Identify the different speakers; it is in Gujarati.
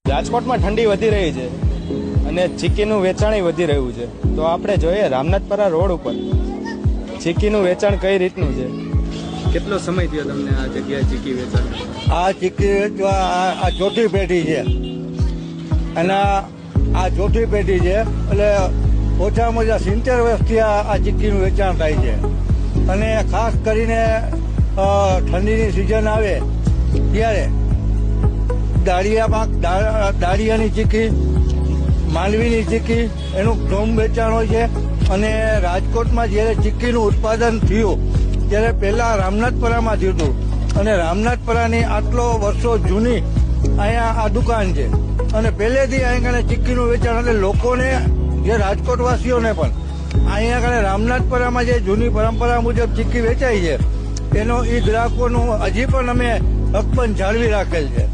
Speaker 1: રાજકોટમાં ઠંડી વધી રહી છે અને ચીકીનું વેચાણ વધી રહ્યું છે, તો આપણે જોઈએ રામનાથપરા રોડ ઉપર ચીકીનું વેચાણ કઈ રીતનું છે. કેટલો સમય થયો તમને આ જગ્યાએ ચીકી વેચાણ?
Speaker 2: આ ચીકી વેચવા આ ચોથી પેઢી છે અને આ ચોથી પેઢી છે, એટલે ઓછામાં ઓછા 70 વર્ષથી આ ચીકીનું વેચાણ થાય છે. અને ખાસ કરીને ઠંડીની સિઝન આવે ત્યારે દાળિયાની ચીકી, માંડવીની ચીકી એનું ઘણું વેચાણ હોય છે. અને રાજકોટમાં જ્યારે ચીકીનું ઉત્પાદન થયું ત્યારે પહેલા રામનાથપરામાં થયું હતું, અને રામનાથપરાની આટલો વર્ષો જૂની અહીંયા આ દુકાન છે અને પહેલેથી અહીંયા ચીકીનું વેચાણ, એટલે લોકોને જે રાજકોટવાસીઓને પણ અહીંયા આગળ રામનાથપરામાં જે જૂની પરંપરા મુજબ ચીકી વેચાય છે એનો એ ગ્રાહકોનું હજી પણ અમે હકબંધ જાળવી રાખેલ છે.